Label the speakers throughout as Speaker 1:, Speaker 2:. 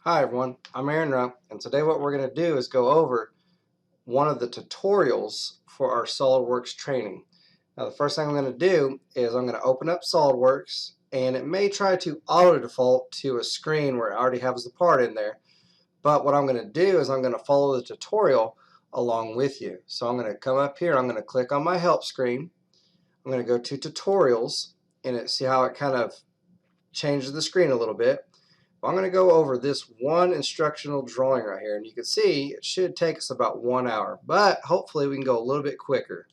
Speaker 1: Hi everyone, I'm Aaron, and today what we're going to do is go over one of the tutorials for our Solidworks training. Now the first thing I'm going to do is I'm going to open up Solidworks, and it may try to auto default to a screen where it already has the part in there, but what I'm going to do is I'm going to follow the tutorial along with you. So I'm going to come up here, I'm going to click on my help screen, I'm going to go to tutorials, and see how it kind of changes the screen a little bit. I'm going to go over this one instructional drawing right here, and you can see it should take us about 1 hour, but hopefully we can go a little bit quicker.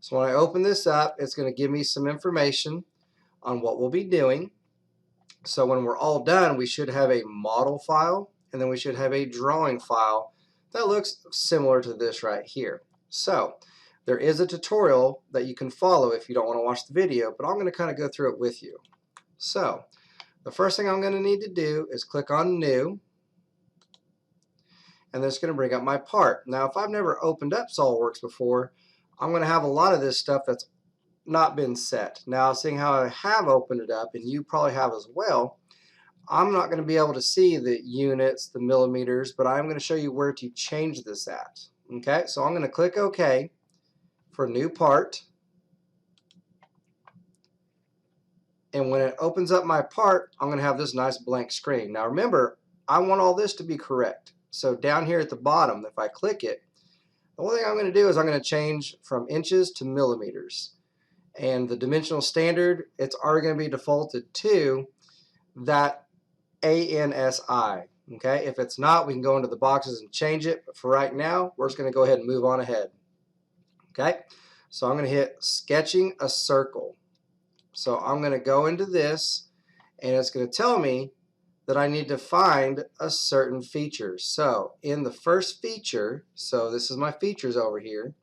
Speaker 1: So when I open this up, it's going to give me some information on what we'll be doing. So when we're all done, we should have a model file, and then we should have a drawing file that looks similar to this right here. So there is a tutorial that you can follow if you don't want to watch the video, but I'm going to kind of go through it with you. So the first thing I'm going to need to do is click on New, and then it's going to bring up my part. Now if I've never opened up SOLIDWORKS before, I'm going to have a lot of this stuff that's not been set. Now seeing how I have opened it up, and you probably have as well, I'm not going to be able to see the units, the millimeters, but I'm going to show you where to change this at. Okay, so I'm going to click OK for New Part. And when it opens up my part, I'm going to have this nice blank screen. Now remember, I want all this to be correct. So down here at the bottom, if I click it, the only thing I'm going to do is I'm going to change from inches to millimeters. And the dimensional standard, it's already going to be defaulted to that ANSI. Okay, if it's not, we can go into the boxes and change it. But for right now, we're just going to go ahead and move on ahead. Okay, so I'm going to hit sketching a circle. So I'm going to go into this, and it's going to tell me that I need to find a certain feature. So in the first feature, so this is my features over here,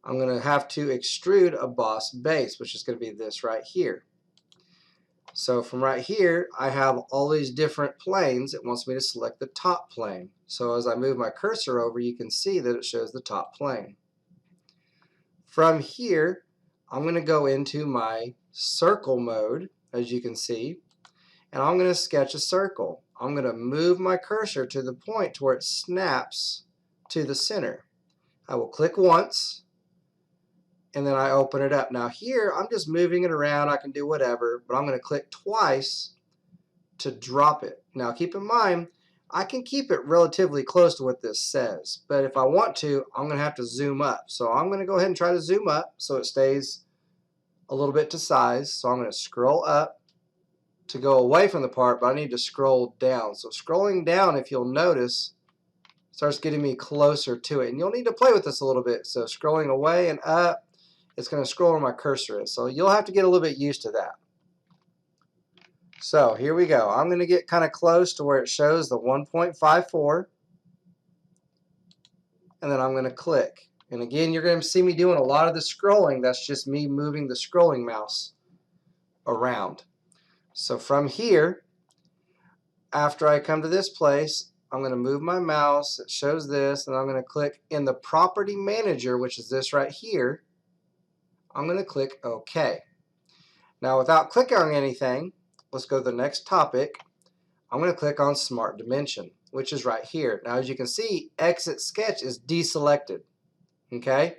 Speaker 1: I'm going to have to extrude a boss base, which is going to be this right here. So from right here, I have all these different planes. It wants me to select the top plane. So as I move my cursor over, you can see that it shows the top plane. From here, I'm going to go into my circle mode, as you can see, and I'm going to sketch a circle. I'm going to move my cursor to the point to where it snaps to the center. I will click once, and then I open it up. Now here, I'm just moving it around. I can do whatever, but I'm going to click twice to drop it. Now keep in mind, I can keep it relatively close to what this says, but if I want to, I'm going to have to zoom up. So I'm going to go ahead and try to zoom up so it stays a little bit to size. So I'm going to scroll up to go away from the part, but I need to scroll down. So scrolling down, if you'll notice, starts getting me closer to it. And you'll need to play with this a little bit. So scrolling away and up, it's going to scroll where my cursor is. So you'll have to get a little bit used to that. So here we go. I'm going to get kind of close to where it shows the 1.54, and then I'm going to click. And again, you're going to see me doing a lot of the scrolling. That's just me moving the scrolling mouse around. So from here, after I come to this place, I'm going to move my mouse. It shows this, and I'm going to click in the property manager, which is this right here. I'm going to click OK. Now without clicking on anything, let's go to the next topic. I'm going to click on Smart Dimension, which is right here. Now as you can see, Exit Sketch is deselected. Okay,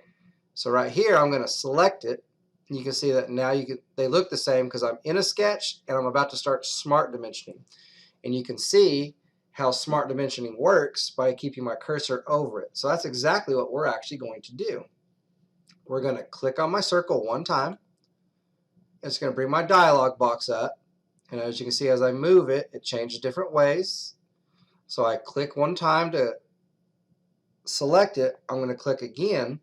Speaker 1: so right here I'm going to select it, and you can see that now they look the same because I'm in a sketch and I'm about to start Smart Dimensioning. And you can see how Smart Dimensioning works by keeping my cursor over it. So that's exactly what we're actually going to do. We're going to click on my circle one time. It's going to bring my dialog box up. And as you can see, as I move it, it changes different ways. So I click one time to select it. I'm going to click again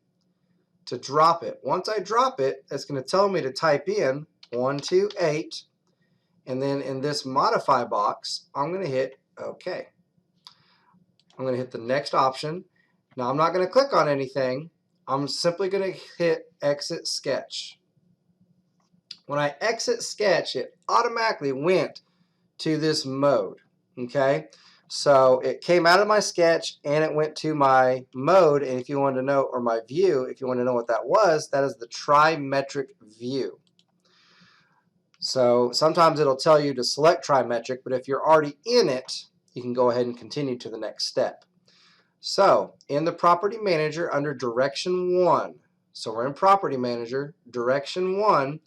Speaker 1: to drop it. Once I drop it, it's going to tell me to type in 128. And then in this modify box, I'm going to hit OK. I'm going to hit the next option. Now I'm not going to click on anything. I'm simply going to hit Exit Sketch. When I exit Sketch, it automatically went to this mode. Okay, so it came out of my sketch and it went to my mode. And if you wanted to know, or my view, if you want to know what that was, that is the trimetric view. So sometimes it'll tell you to select trimetric, but if you're already in it, you can go ahead and continue to the next step. So in the Property Manager under Direction 1, so we're in Property Manager, Direction 1,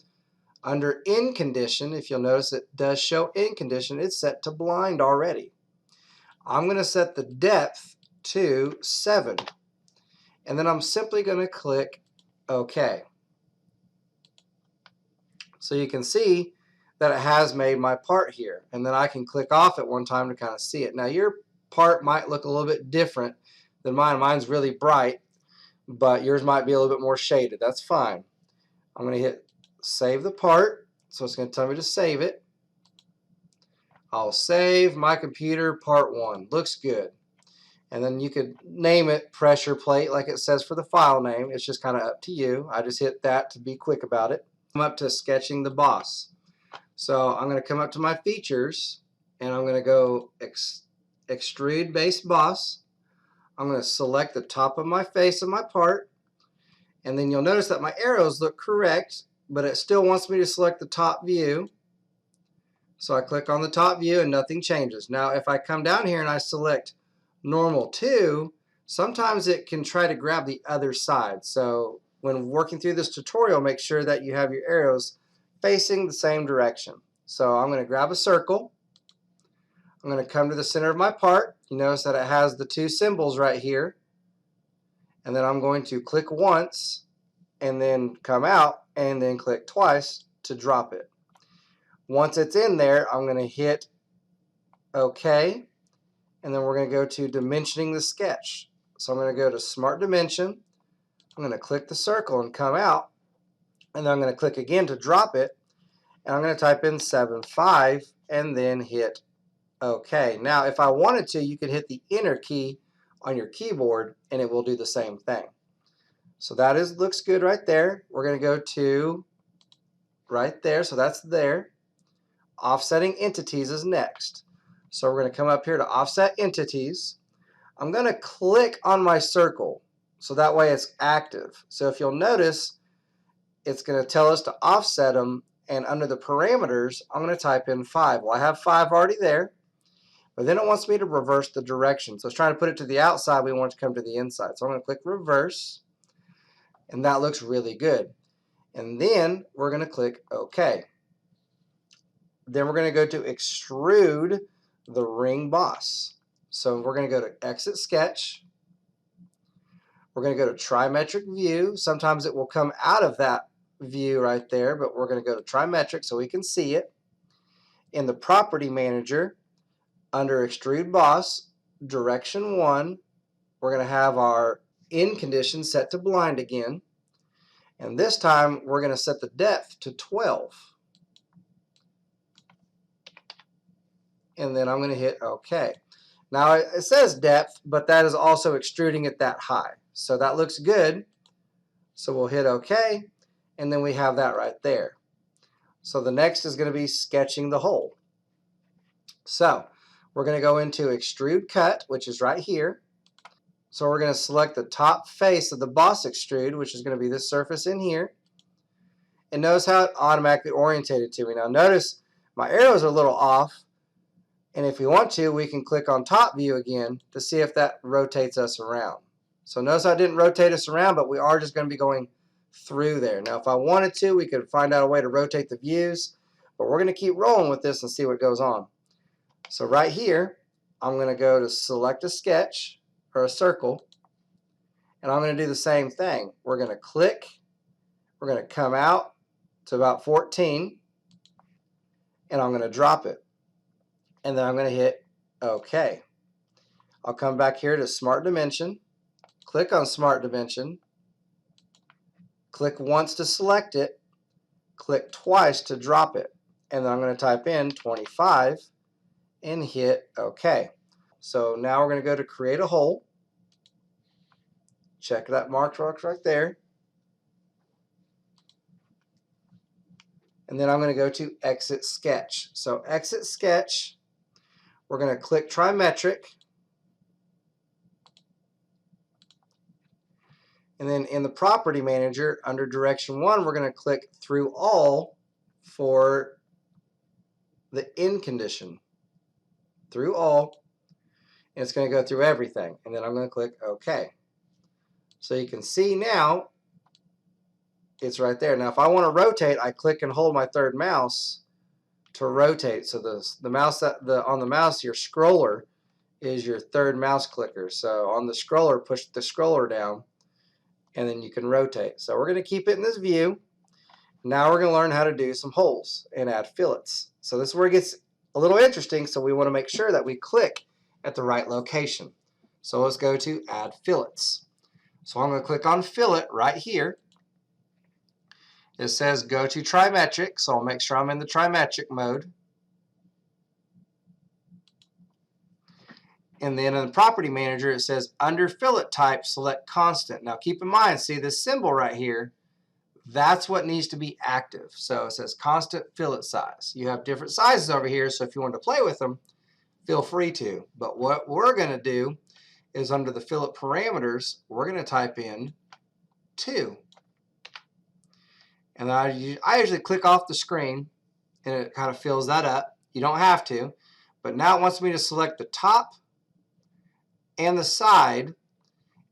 Speaker 1: under In Condition, if you'll notice it does show In Condition, it's set to blind already. I'm going to set the depth to 7, and then I'm simply going to click OK. So you can see that it has made my part here, and then I can click off at one time to kind of see it. Now your part might look a little bit different than mine. Mine's really bright, but yours might be a little bit more shaded. That's fine. I'm going to hit save the part, so it's going to tell me to save it. I'll save my computer part 1. Looks good. And then you could name it pressure plate like it says for the file name. It's just kind of up to you. I just hit that to be quick about it. Come up to sketching the boss. So I'm going to come up to my features and I'm going to go extrude base boss. I'm going to select the top of my face of my part, and then you'll notice that my arrows look correct, but it still wants me to select the top view. So I click on the top view and nothing changes. Now if I come down here and I select normal 2, sometimes it can try to grab the other side. So when working through this tutorial, make sure that you have your arrows facing the same direction. So I'm going to grab a circle. I'm going to come to the center of my part. You notice that it has the 2 symbols right here. And then I'm going to click once and then come out and then click twice to drop it. Once it's in there, I'm going to hit OK. And then we're going to go to dimensioning the sketch. So I'm going to go to Smart Dimension. I'm going to click the circle and come out. And then I'm going to click again to drop it. And I'm going to type in 7.5 and then hit OK. Now if I wanted to, you could hit the Enter key on your keyboard and it will do the same thing. So that looks good right there. We're going to go to right there. So that's there. Offsetting entities is next. So we're going to come up here to offset entities. I'm going to click on my circle so that way it's active. So if you'll notice, it's going to tell us to offset them, and under the parameters I'm going to type in 5. Well, I have 5 already there, but then it wants me to reverse the direction. So it's trying to put it to the outside, we want it to come to the inside. So I'm going to click reverse, and that looks really good. And then we're going to click OK. Then we're going to go to extrude the ring boss. So we're going to go to exit sketch. We're going to go to trimetric view. Sometimes it will come out of that view right there, but we're going to go to trimetric so we can see it. In the Property Manager, under extrude boss, direction 1, we're going to have our in condition set to blind again. And this time we're going to set the depth to 12. And then I'm going to hit OK. Now it says depth, but that is also extruding it that high. So that looks good. So we'll hit OK, and then we have that right there. So the next is going to be sketching the hole. So we're going to go into extrude cut, which is right here. So we're going to select the top face of the boss extrude, which is going to be this surface in here. And notice how it automatically orientated to me. Now notice my arrows are a little off. And if we want to, we can click on top view again to see if that rotates us around. So notice I didn't rotate us around, but we are just going to be going through there. Now if I wanted to, we could find out a way to rotate the views, but we're going to keep rolling with this and see what goes on. So right here, I'm going to go to select a sketch or a circle, and I'm going to do the same thing. We're going to click, we're going to come out to about 14, and I'm going to drop it. And then I'm going to hit OK. I'll come back here to Smart Dimension, click on Smart Dimension, click once to select it, click twice to drop it, and then I'm going to type in 25 and hit OK. So now we're going to go to create a hole. Check that mark right there. And then I'm going to go to exit sketch. So exit sketch, we're going to click trimetric. And then in the Property Manager, under Direction 1, we're going to click through all for the in condition. Through all. and it's going to go through everything. And then I'm going to click OK. So you can see now it's right there. Now if I want to rotate, I click and hold my third mouse to rotate. So the mouse on the mouse, your scroller is your third mouse clicker. So on the scroller, push the scroller down, and then you can rotate. So we're going to keep it in this view. Now we're going to learn how to do some holes and add fillets. So this is where it gets a little interesting, so we want to make sure that we click at the right location. So let's go to Add Fillets. So I'm going to click on Fillet right here. It says go to trimetric, so I'll make sure I'm in the trimetric mode. And then in the Property Manager, it says under Fillet Type, select Constant. Now keep in mind, see this symbol right here, that's what needs to be active. So it says Constant Fillet Size. You have different sizes over here, so if you want to play with them, feel free to. But what we're going to do is under the Fillet Parameters, we're going to type in 2. And I usually click off the screen and it kind of fills that up. You don't have to, but now it wants me to select the top and the side.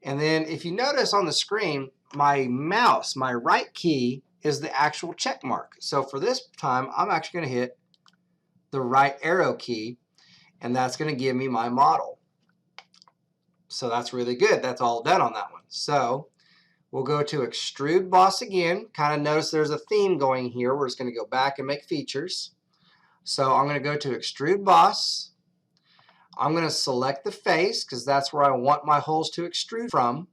Speaker 1: And then if you notice on the screen, my mouse, my right key is the actual check mark. So for this time, I'm actually going to hit the right arrow key, and that's going to give me my model. So that's really good. That's all done on that one. So we'll go to Extrude Boss again. Kind of notice there's a theme going here. We're just going to go back and make features. So I'm going to go to Extrude Boss. I'm going to select the face because that's where I want my holes to extrude from.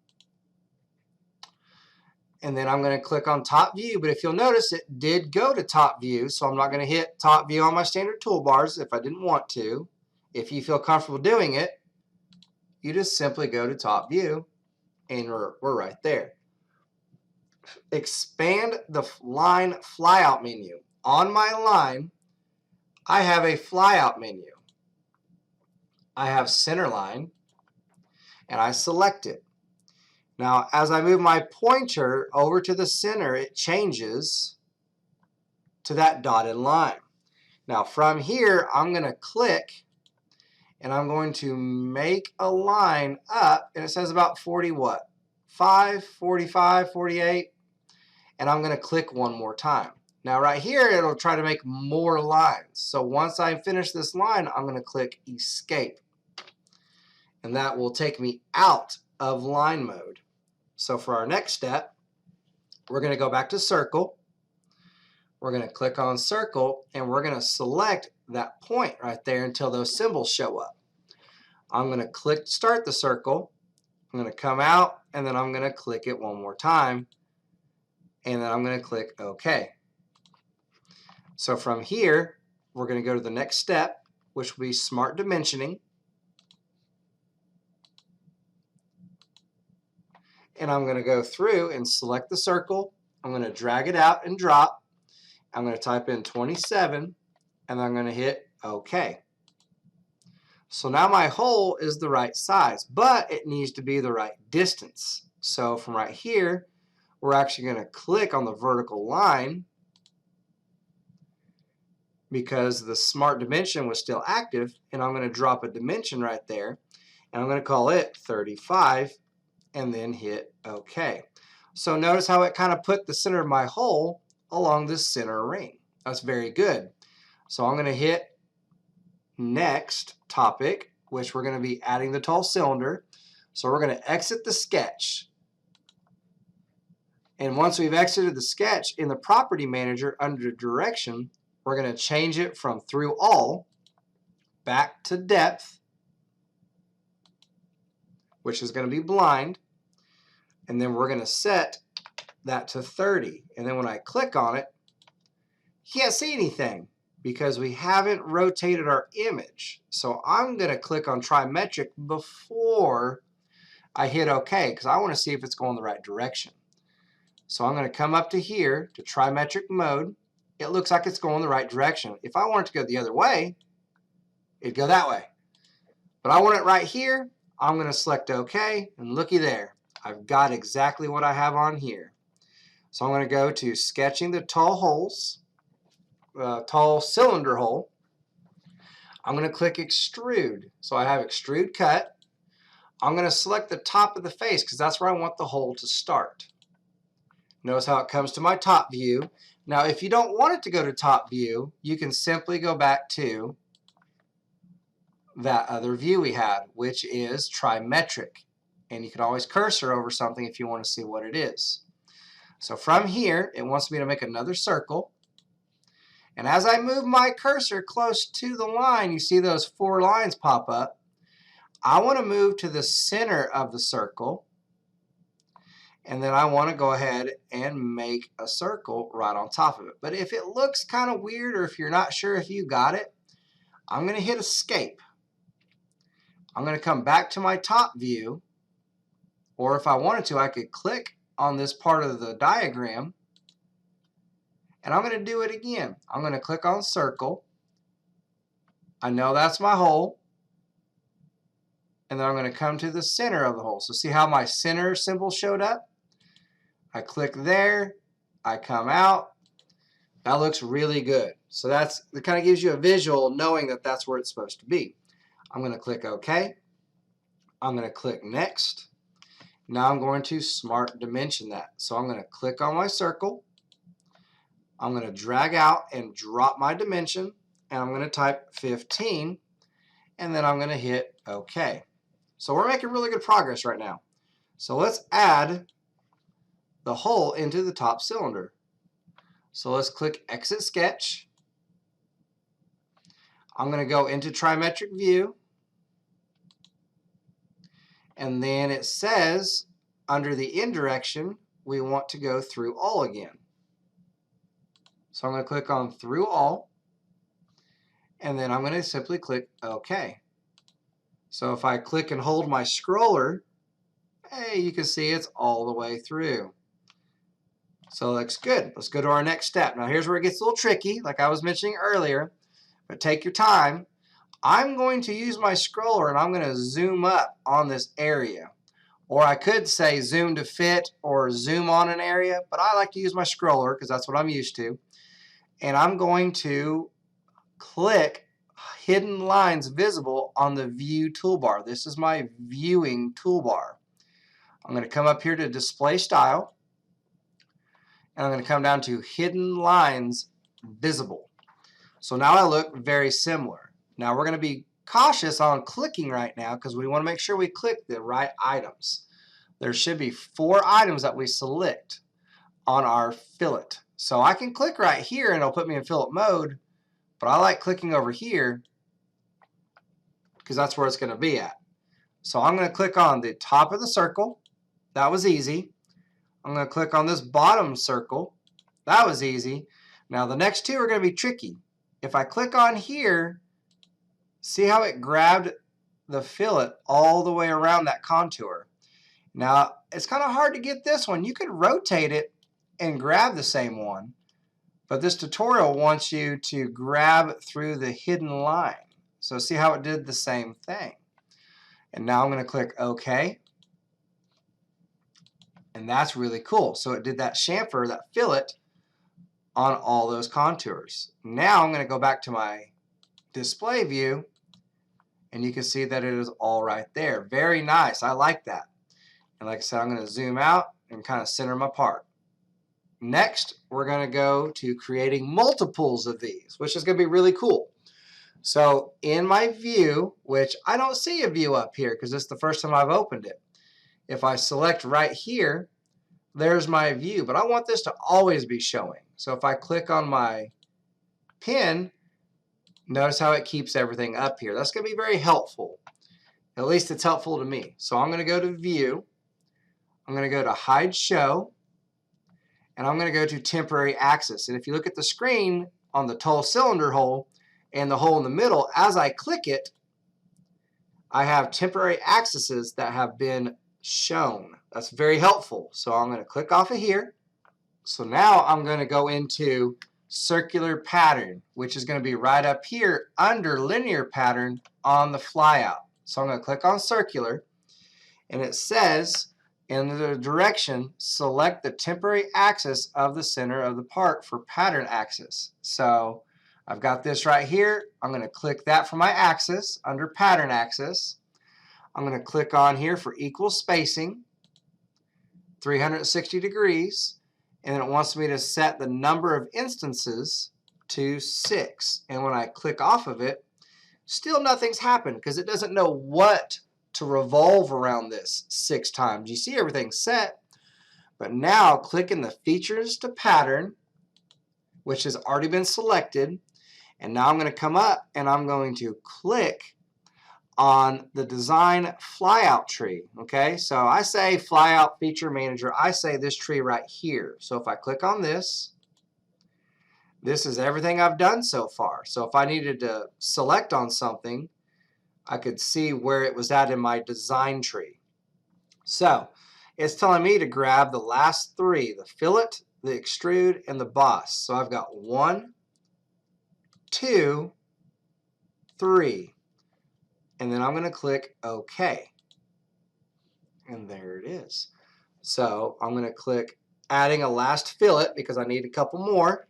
Speaker 1: And then I'm going to click on Top View. But if you'll notice, it did go to Top View. So I'm not going to hit Top View on my standard toolbars if I didn't want to. If you feel comfortable doing it, you just simply go to Top View and we're right there. Expand the line flyout menu. On my line, I have a flyout menu. I have center line, and I select it. Now, as I move my pointer over to the center, it changes to that dotted line. Now, from here, I'm going to click, and I'm going to make a line up, and it says about 40 what? 5, 45, 48. And I'm going to click one more time. Now right here, it'll try to make more lines. So once I finish this line, I'm going to click Escape. And that will take me out of line mode. So for our next step, we're going to go back to Circle. We're going to click on Circle, and we're going to select that point right there until those symbols show up. I'm going to click Start the Circle. I'm going to come out, and then I'm going to click it one more time. And then I'm going to click OK. So from here, we're going to go to the next step, which will be Smart Dimensioning. And I'm going to go through and select the circle. I'm going to drag it out and drop. I'm going to type in 27, and I'm going to hit OK. So now my hole is the right size, but it needs to be the right distance. So from right here, we're actually going to click on the vertical line because the Smart Dimension was still active, and I'm going to drop a dimension right there, and I'm going to call it 35, and then hit OK. So notice how it kind of put the center of my hole along this center ring. That's very good. So I'm going to hit Next Topic, which we're going to be adding the tall cylinder. So we're going to exit the sketch. And once we've exited the sketch, in the Property Manager under Direction, we're going to change it from Through All back to Depth, which is going to be blind. And then we're going to set that to 30. And then when I click on it, you can't see anything because we haven't rotated our image. So I'm going to click on Trimetric before I hit OK because I want to see if it's going the right direction. So I'm going to come up to here to Trimetric mode. It looks like it's going the right direction. If I want it to go the other way, it'd go that way. But I want it right here. I'm going to select OK, and looky there. I've got exactly what I have on here. So I'm going to go to Sketching the Tall Holes, Tall Cylinder Hole. I'm going to click extrude. So I have extrude cut. I'm going to select the top of the face because that's where I want the hole to start. Notice how it comes to my top view. Now if you don't want it to go to top view, you can simply go back to that other view we had, which is trimetric. And you can always cursor over something if you want to see what it is. So from here, it wants me to make another circle. And as I move my cursor close to the line, you see those 4 lines pop up. I want to move to the center of the circle. And then I want to go ahead and make a circle right on top of it. But if it looks kind of weird, or if you're not sure if you got it, I'm going to hit escape. I'm going to come back to my top view, or if I wanted to, I could click on this part of the diagram, and I'm going to do it again. I'm going to click on circle. I know that's my hole, and then I'm going to come to the center of the hole. So see how my center symbol showed up? I click there, I come out. That looks really good. So it kind of gives you a visual knowing that that's where it's supposed to be. I'm going to click OK. I'm going to click next. Now I'm going to smart dimension that. So I'm going to click on my circle. I'm going to drag out and drop my dimension, and I'm going to type 15, and then I'm going to hit OK. So we're making really good progress right now. So let's add the hole into the top cylinder. So let's click Exit Sketch. I'm going to go into Trimetric View. And then it says, under the In direction, we want to go through all again. So I'm going to click on Through All. And then I'm going to simply click OK. So if I click and hold my scroller, hey, you can see it's all the way through. So that's good. Let's go to our next step. Now here's where it gets a little tricky, like I was mentioning earlier, but take your time. I'm going to use my scroller and I'm going to zoom up on this area. Or I could say zoom to fit or zoom on an area, but I like to use my scroller because that's what I'm used to. And I'm going to click Hidden Lines Visible on the View toolbar. This is my viewing toolbar. I'm going to come up here to Display Style. And I'm going to come down to Hidden Lines Visible. So now I look very similar. Now we're going to be cautious on clicking right now because we want to make sure we click the right items. There should be 4 items that we select on our fillet. So I can click right here and it'll put me in fillet mode, but I like clicking over here because that's where it's going to be at. So I'm going to click on the top of the circle. That was easy. I'm going to click on this bottom circle. That was easy. Now the next 2 are going to be tricky. If I click on here, see how it grabbed the fillet all the way around that contour. Now it's kind of hard to get this one. You could rotate it and grab the same one, but this tutorial wants you to grab through the hidden line. So see how it did the same thing. And now I'm going to click OK. And that's really cool. So it did that chamfer, that fillet, on all those contours. Now I'm going to go back to my display view, and you can see that it is all right there. Very nice. I like that. And like I said, I'm going to zoom out and kind of center my part. Next, we're going to go to creating multiples of these, which is going to be really cool. So in my view, which I don't see a view up here because this is the first time I've opened it. If I select right here, there's my view, but I want this to always be showing. So if I click on my pin, notice how it keeps everything up here. That's going to be very helpful. At least it's helpful to me. So I'm going to go to View. I'm going to go to Hide Show. And I'm going to go to Temporary Axis. And if you look at the screen on the tall cylinder hole and the hole in the middle, as I click it, I have temporary axes that have been shown. That's very helpful. So I'm going to click off of here. So now I'm going to go into circular pattern, which is going to be right up here under linear pattern on the flyout. So I'm going to click on circular, and it says in the direction, select the temporary axis of the center of the part for pattern axis. So I've got this right here. I'm going to click that for my axis under pattern axis. I'm going to click on here for equal spacing, 360 degrees, and then it wants me to set the number of instances to 6. And when I click off of it, still nothing's happened because it doesn't know what to revolve around this 6 times. You see everything's set, but now click in the features to pattern, which has already been selected, and now I'm going to come up and I'm going to click on the design flyout tree. Okay, so I say flyout feature manager. I say this tree right here. So if I click on this, this is everything I've done so far. So if I needed to select on something, I could see where it was at in my design tree. So it's telling me to grab the last 3, the fillet, the extrude, and the boss. So I've got 1, 2, 3. And then I'm going to click OK. And there it is. So I'm going to click adding a last fillet because I need a couple more.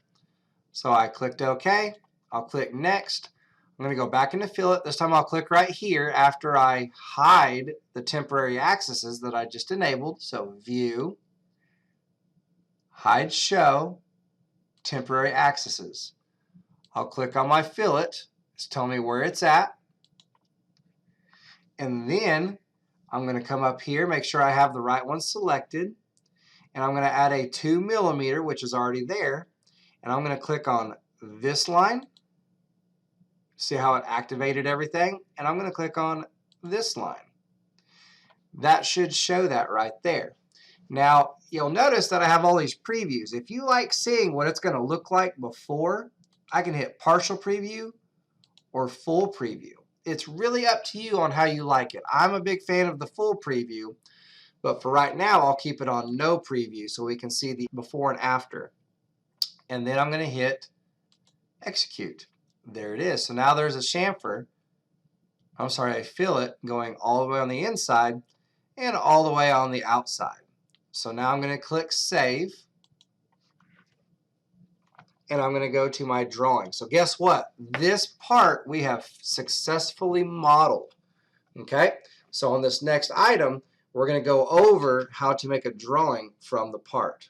Speaker 1: So I clicked OK. I'll click Next. I'm going to go back into fillet. This time I'll click right here after I hide the temporary axes that I just enabled. So View, Hide Show, Temporary Axes. I'll click on my fillet. It's telling me where it's at. And then I'm going to come up here, make sure I have the right one selected. And I'm going to add a 2 millimeter, which is already there. And I'm going to click on this line. See how it activated everything? And I'm going to click on this line. That should show that right there. Now, you'll notice that I have all these previews. If you like seeing what it's going to look like before, I can hit partial preview or full preview. It's really up to you on how you like it. I'm a big fan of the full preview, but for right now, I'll keep it on no preview so we can see the before and after. And then I'm going to hit execute. There it is. So now there's a chamfer, a fillet going all the way on the inside and all the way on the outside. So now I'm going to click Save. And I'm going to go to my drawing. So guess what? This part we have successfully modeled. Okay? So on this next item, we're going to go over how to make a drawing from the part.